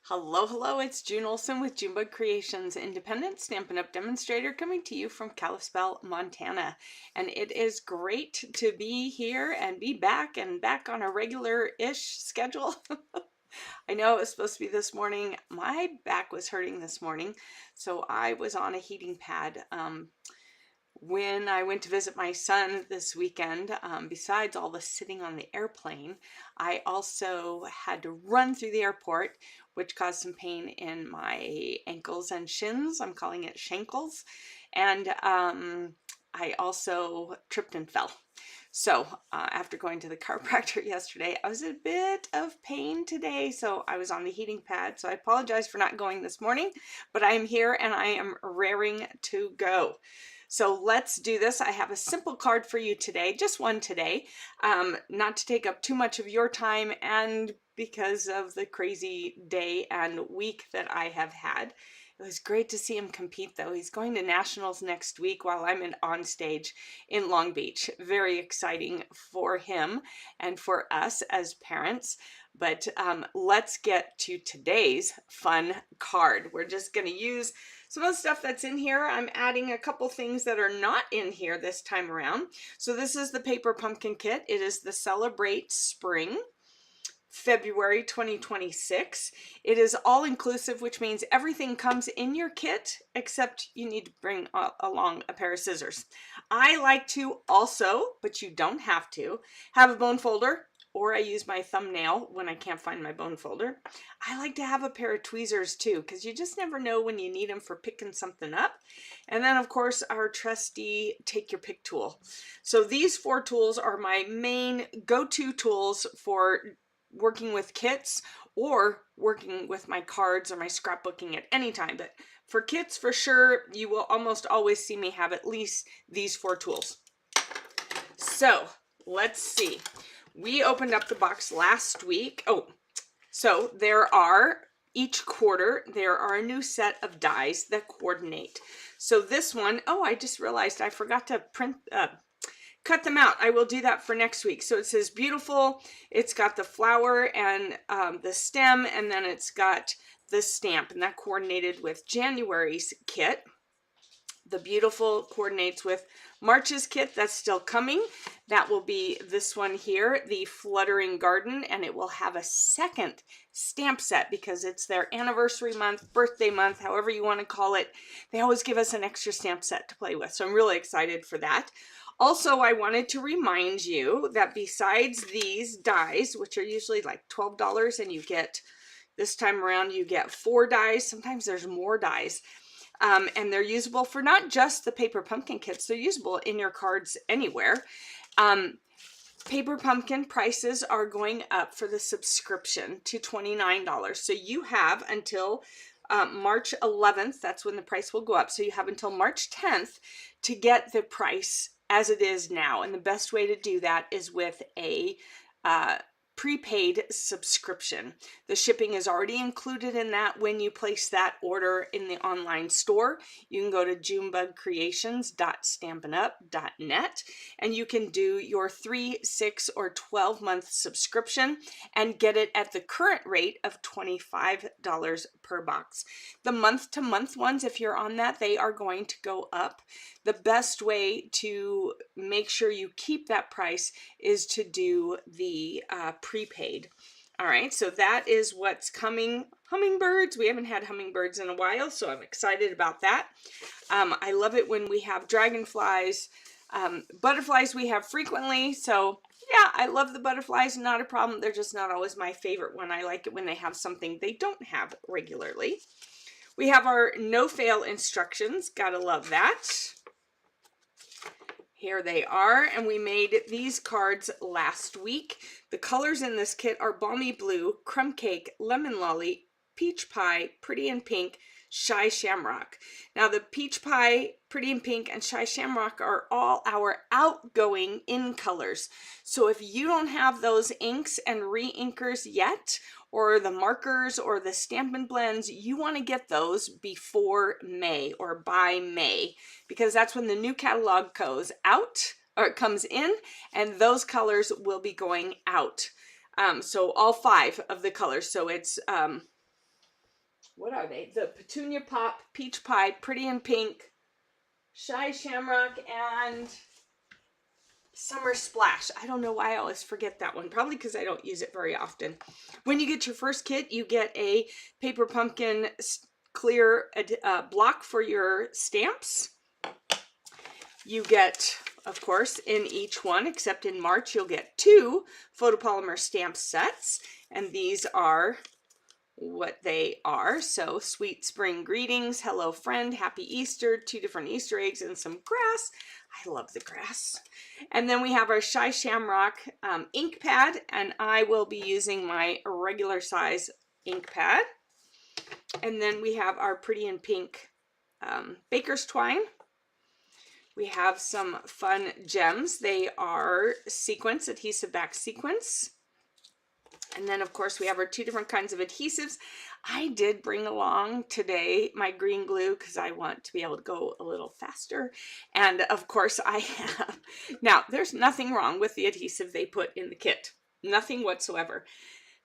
Hello, hello, it's June Olson with Junebug Creations, independent Stampin' Up! Demonstrator coming to you from Kalispell, Montana. And it is great to be here and be back on a regular-ish schedule. I know it was supposed to be this morning. My back was hurting this morning, so I was on a heating pad. When I went to visit my son this weekend, besides all the sitting on the airplane, I also had to run through the airport, which caused some pain in my ankles and shins. I'm calling it shankles. And I also tripped and fell. So after going to the chiropractor yesterday, I was in a bit of pain today. So I was on the heating pad. So I apologize for not going this morning, but I am here and I am raring to go. So let's do this. I have a simple card for you today, just one today, not to take up too much of your time and because of the crazy day and week that I have had. It was great to see him compete though. He's going to nationals next week while I'm on stage in Long Beach. Very exciting for him and for us as parents. But let's get to today's fun card. We're just going to use some of the stuff that's in here. I'm adding a couple things that are not in here this time around. So this is the paper pumpkin kit. It is the Celebrate Spring, February 2026. It is all inclusive, which means everything comes in your kit except you need to bring along a pair of scissors. I like to also, but you don't have to, have a bone folder, or I use my thumbnail when I can't find my bone folder. I like to have a pair of tweezers too, because you just never know when you need them for picking something up. And then of course our trusty take your pick tool. So these 4 tools are my main go-to tools for working with kits or working with my cards or my scrapbooking at any time. But for kits, for sure, you will almost always see me have at least these 4 tools. So let's see. We opened up the box last week. So there are, each quarter, there are a new set of dies that coordinate. So this one, I just realized I forgot to cut them out. I will do that for next week. So it says beautiful. It's got the flower and the stem, and then it's got the stamp, and that coordinated with January's kit. The beautiful coordinates with March's kit. That's still coming. That will be this one here, the Fluttering Garden, and it will have a second stamp set because it's their anniversary month, birthday month, however you want to call it. They always give us an extra stamp set to play with, so I'm really excited for that. Also, I wanted to remind you that besides these dies, which are usually like $12, and you get, this time around, you get 4 dies. Sometimes there's more dies. And they're usable for not just the paper pumpkin kits, they're usable in your cards anywhere. Paper pumpkin prices are going up for the subscription to $29. So you have until March 11th, that's when the price will go up. So you have until March 10th to get the price as it is now. And the best way to do that is with a prepaid subscription. The shipping is already included in that when you place that order in the online store. You can go to junebugcreations.stampinup.net and you can do your 3, 6, or 12-month subscription and get it at the current rate of $25 per box. The month-to-month ones, if you're on that, they are going to go up. The best way to make sure you keep that price is to do the prepaid. All right, so that is what's coming. Hummingbirds, we haven't had hummingbirds in a while, so I'm excited about that. I love it when we have dragonflies. Butterflies we have frequently, so yeah, I love the butterflies, not a problem. They're just not always my favorite one. I like it when they have something they don't have regularly. We have our no-fail instructions, gotta love that. Here they are, and we made these cards last week. The colors in this kit are Balmy Blue, Crumb Cake, Lemon Lolly, Peach Pie, Pretty in Pink, Shy Shamrock. Now the Peach Pie, Pretty in Pink, and Shy Shamrock are all our outgoing in colors. So if you don't have those inks and re-inkers yet, or the markers or the Stampin' Blends, you want to get those before May or by May, because that's when the new catalog goes out, or it comes in, and those colors will be going out. So all 5 of the colors. So it's what are they? The Petunia Pop, Peach Pie, Pretty in Pink, Shy Shamrock, and Summer Splash. I don't know why I always forget that one. Probably because I don't use it very often. When you get your first kit, you get a Paper Pumpkin clear block for your stamps. You get, of course, in each one, except in March, you'll get 2 photopolymer stamp sets. And these are what they are. So Sweet Spring Greetings, Hello Friend, Happy Easter, 2 different Easter eggs, and some grass. I love the grass. And then we have our Shy Shamrock ink pad, and I will be using my regular size ink pad. And then we have our Pretty in Pink Baker's Twine. We have some fun gems. They are sequence, adhesive back sequence. And then, of course, we have our 2 different kinds of adhesives. I did bring along today my green glue because I want to be able to go a little faster. And, of course, I have. Now, there's nothing wrong with the adhesive they put in the kit. Nothing whatsoever.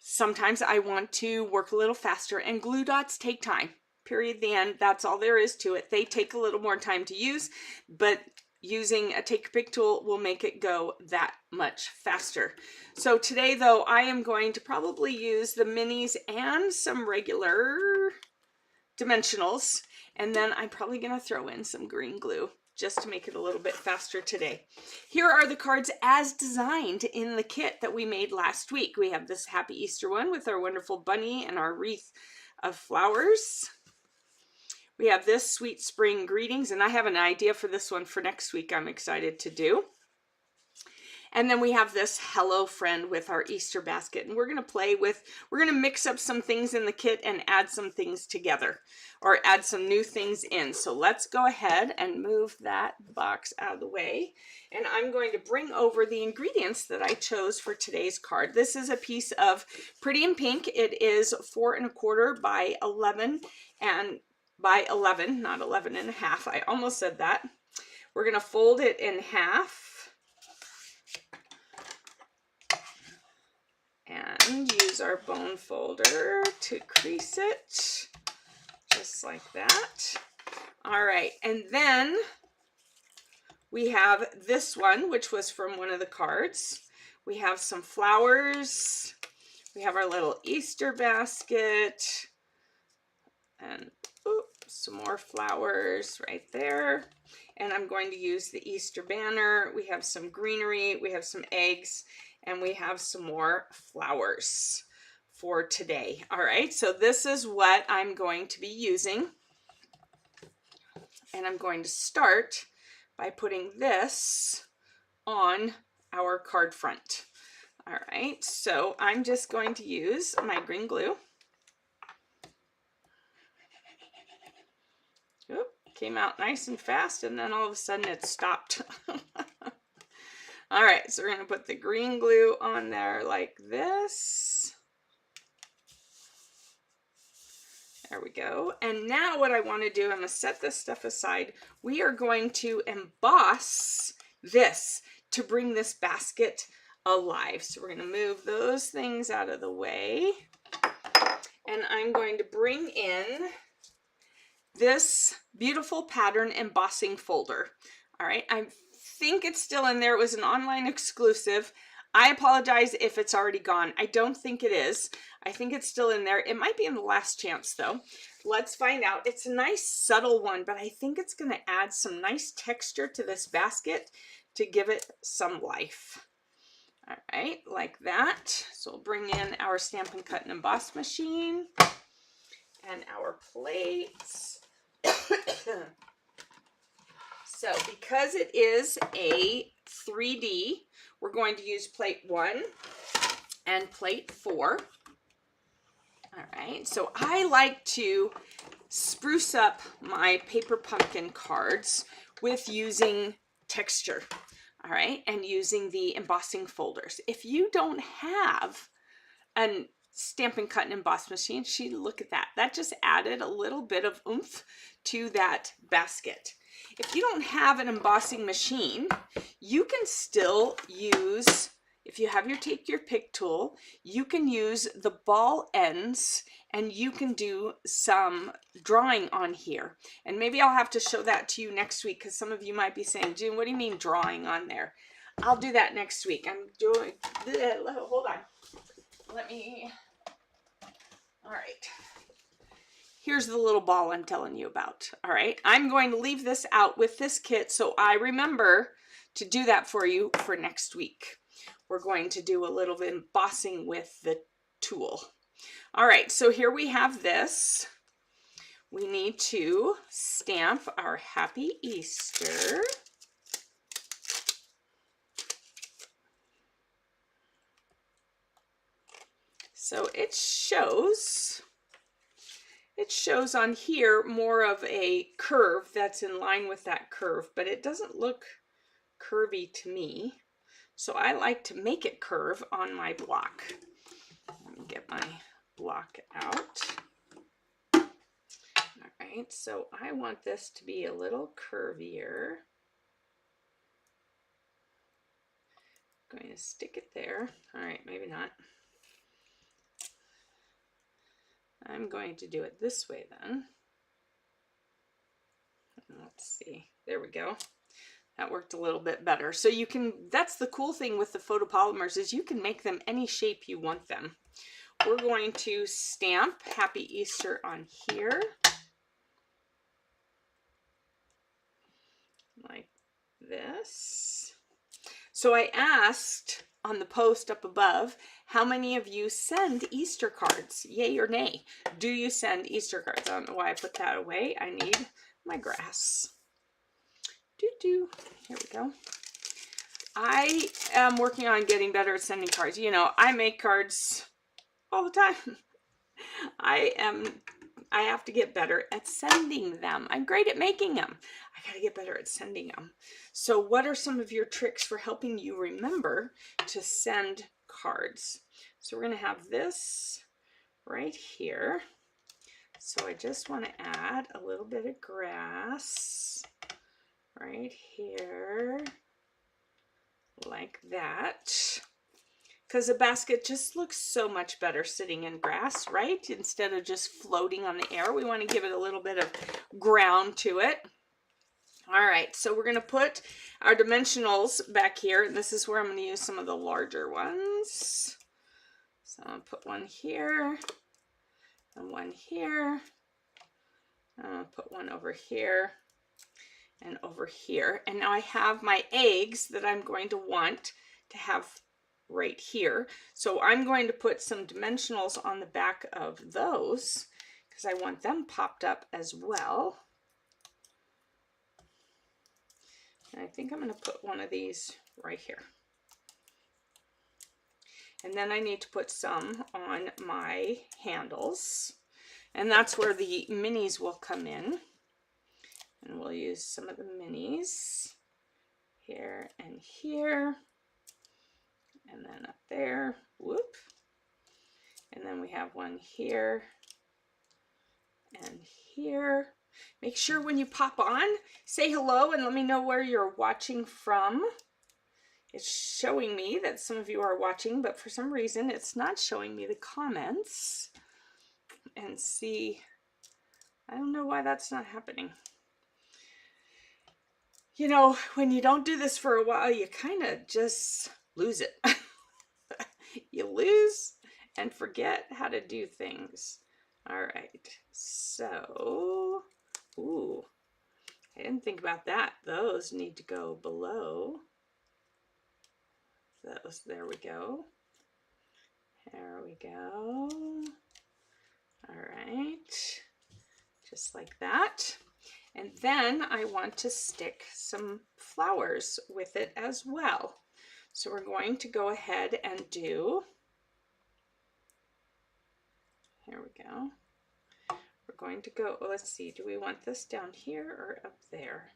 Sometimes I want to work a little faster, and glue dots take time. Period, the end. That's all there is to it. They take a little more time to use, but using a take pick tool will make it go that much faster. So today, though, I am going to probably use the minis and some regular dimensionals, and then I'm probably going to throw in some green glue just to make it a little bit faster today. Here are the cards as designed in the kit that we made last week. We have this Happy Easter one with our wonderful bunny and our wreath of flowers. We have this Sweet Spring Greetings, and I have an idea for this one for next week I'm excited to do. And then we have this Hello Friend with our Easter basket, and we're going to mix up some things in the kit and add some things together, or add some new things in. So let's go ahead and move that box out of the way, and I'm going to bring over the ingredients that I chose for today's card. This is a piece of Pretty in Pink. It is 4 1/4 by 11 and by 11, not 11 and a half. I almost said that. We're going to fold it in half and use our bone folder to crease it, just like that. All right, and then we have this one, which was from one of the cards. We have some flowers. We have our little Easter basket, and some more flowers right there. And I'm going to use the Easter banner. We have some greenery, we have some eggs, and we have some more flowers for today. All right, so this is what I'm going to be using. And I'm going to start by putting this on our card front. All right, so I'm just going to use my green glue. Oop, came out nice and fast, and then all of a sudden it stopped. All right, so we're going to put the green glue on there like this. There we go. And now what I want to do, I'm going to set this stuff aside. We are going to emboss this to bring this basket alive. So we're going to move those things out of the way. And I'm going to bring in this beautiful pattern embossing folder. All right, I think it's still in there. It was an online exclusive. I apologize if it's already gone. I don't think it is. I think it's still in there. It might be in the last chance though. Let's find out. It's a nice subtle one, but I think it's going to add some nice texture to this basket to give it some life. All right, like that. So we'll bring in our Stampin' Cut and Emboss machine and our plates. So because it is a 3D, we're going to use plate 1 and plate 4. All right, so I like to spruce up my paper pumpkin cards with using texture, all right, and using the embossing folders. If you don't have an Stampin' Cut and Emboss machine, look at that. That just added a little bit of oomph to that basket. If you don't have an embossing machine, you can still use if you have your take your pick tool, you can use the ball ends and you can do some drawing on here. And maybe I'll have to show that to you next week, because some of you might be saying, June, what do you mean drawing on there? I'll do that next week. I'm doing, hold on. Let me, all right. Here's the little ball I'm telling you about. All right, I'm going to leave this out with this kit so I remember to do that for you for next week. We're going to do a little bit of embossing with the tool. All right, so here we have this. We need to stamp our Happy Easter. So it shows on here more of a curve that's in line with that curve, but it doesn't look curvy to me. So I like to make it curve on my block. Let me get my block out. All right, so I want this to be a little curvier. I'm going to stick it there. All right, maybe not. I'm going to do it this way then. Let's see, there we go. That worked a little bit better. So you can, that's the cool thing with the photopolymers, is you can make them any shape you want them. We're going to stamp Happy Easter on here. Like this. So I asked on the post up above, how many of you send Easter cards? Yay or nay? Do you send Easter cards? I don't know why I put that away. I need my grass. Here we go. I am working on getting better at sending cards. You know, I make cards all the time. I have to get better at sending them. I'm great at making them. I gotta get better at sending them. So what are some of your tricks for helping you remember to send cards? So we're gonna have this right here. So I just want to add a little bit of grass right here, like that. Because a basket just looks so much better sitting in grass, right? Instead of just floating on the air. We want to give it a little bit of ground to it. All right, so we're going to put our dimensionals back here. And this is where I'm going to use some of the larger ones. So I'm going to put one here and one here. I'm going to put one over here and over here. And now I have my eggs that I'm going to want to have right here. So I'm going to put some dimensionals on the back of those because I want them popped up as well. And I think I'm going to put one of these right here. And then I need to put some on my handles. And that's where the minis will come in. And we'll use some of the minis here and here. And then up there, whoop. And then we have one here and here. Make sure when you pop on, say hello and let me know where you're watching from. It's showing me that some of you are watching, but for some reason it's not showing me the comments. And see, I don't know why that's not happening. You know, when you don't do this for a while, you kind of just lose it. You lose and forget how to do things. All right, so, ooh, I didn't think about that. Those need to go below those. There we go. There we go. All right, just like that. And then I want to stick some flowers with it as well. So we're going to go ahead and do, here we go. We're going to go, oh, let's see, do we want this down here or up there?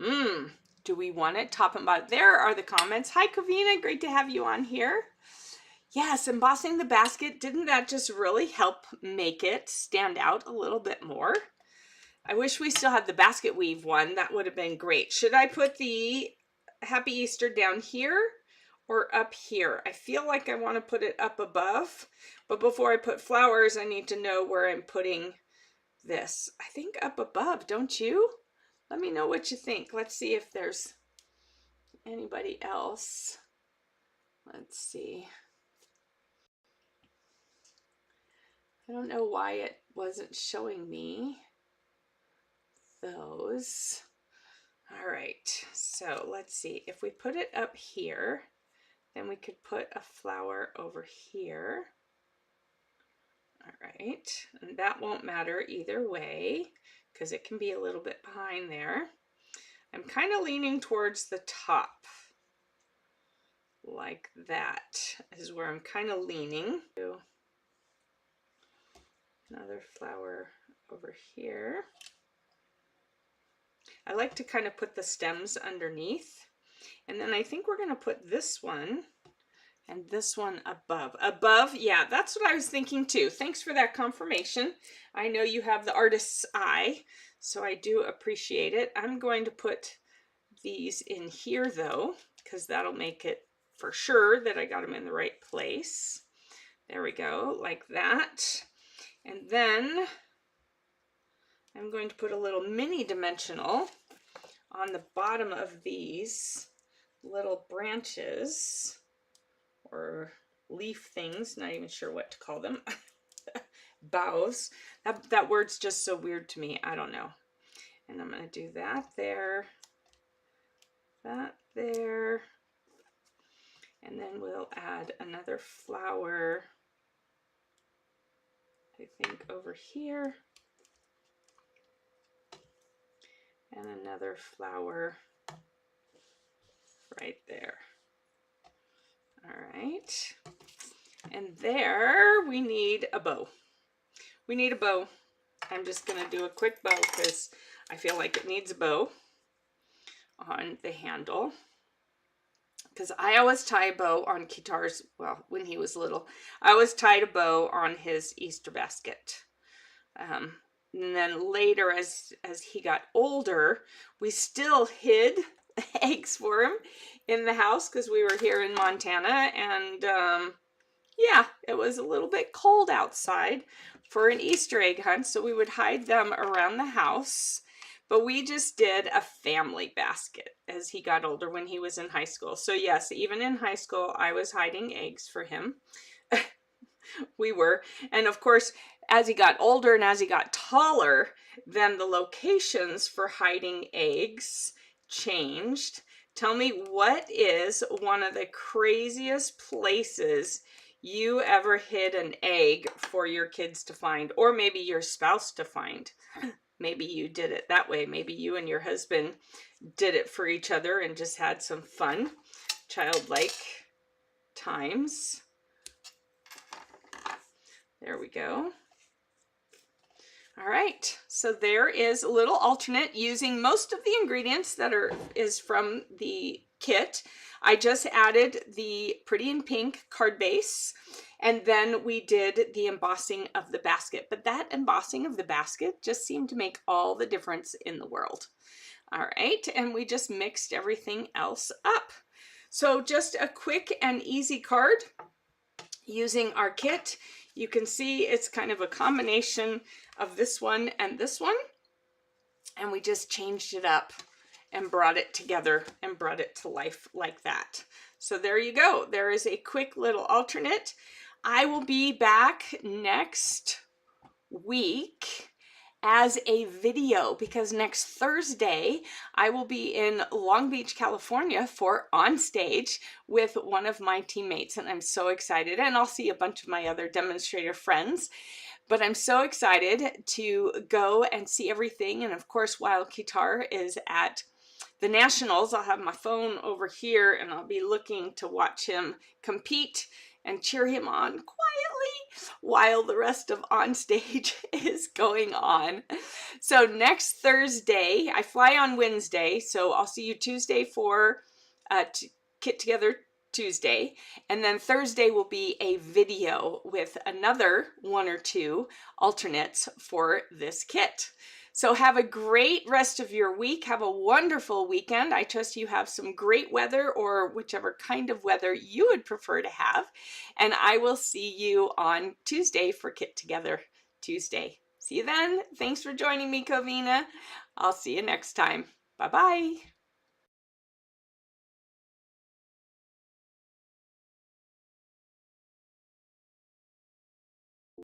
Do we want it top and bottom? There are the comments. Hi, Kavina, great to have you on here. Yes, embossing the basket, didn't that just really help make it stand out a little bit more? I wish we still had the basket weave one. That would have been great. Should I put the Happy Easter down here or up here. I feel like I want to put it up above, but before I put flowers, I need to know where I'm putting this. I think up above, don't you? Let me know what you think. Let's see if there's anybody else. Let's see. I don't know why it wasn't showing me those. All right, so let's see. If we put it up here, then we could put a flower over here. All right, and that won't matter either way because it can be a little bit behind there. I'm kind of leaning towards the top, like that is where I'm kind of leaning. Another flower over here. I like to kind of put the stems underneath. And then I think we're going to put this one and this one above. Above, yeah, that's what I was thinking too. Thanks for that confirmation. I know you have the artist's eye, so I do appreciate it. I'm going to put these in here though, because that'll make it for sure that I got them in the right place. There we go, like that. And then I'm going to put a little mini dimensional on the bottom of these little branches or leaf things, not even sure what to call them. Boughs. That word's just so weird to me. I don't know. And I'm going to do that there, that there, and then we'll add another flower, I think over here, and another flower right there. All right, and there we need a bow. We need a bow. I'm just gonna do a quick bow because I feel like it needs a bow on the handle, because I always tie a bow on Kitar's, well, when he was little, I always tied a bow on his Easter basket. And then later, as he got older, we still hid eggs for him in the house because we were here in Montana, and yeah, it was a little bit cold outside for an Easter egg hunt, so we would hide them around the house. But we just did a family basket as he got older when he was in high school. So yes, even in high school, I was hiding eggs for him. We were. And of course, as he got older and as he got taller, then the locations for hiding eggs changed. Tell me, what is one of the craziest places you ever hid an egg for your kids to find, or maybe your spouse to find? Maybe you did it that way. Maybe you and your husband did it for each other and just had some fun, childlike times. There we go. All right, so there is a little alternate using most of the ingredients that is from the kit. I just added the Pretty in Pink card base, and then we did the embossing of the basket. But that embossing of the basket just seemed to make all the difference in the world. All right, and we just mixed everything else up. So just a quick and easy card using our kit. You can see it's kind of a combination of this one, and we just changed it up and brought it together and brought it to life like that. So there you go. There is a quick little alternate. I will be back next week as a video, because next Thursday I will be in Long Beach, California for On Stage with one of my teammates, and I'm so excited. And I'll see a bunch of my other demonstrator friends, but I'm so excited to go and see everything. And of course, while Kitar is at the Nationals, I'll have my phone over here and I'll be looking to watch him compete and cheer him on quietly while the rest of On Stage is going on. So next Thursday, I fly on Wednesday, so I'll see you Tuesday for Kit Together Tuesday, and then Thursday will be a video with another one or two alternates for this kit. So have a great rest of your week. Have a wonderful weekend. I trust you have some great weather, or whichever kind of weather you would prefer to have. And I will see you on Tuesday for Kit Together Tuesday. See you then. Thanks for joining me, Covina. I'll see you next time. Bye-bye.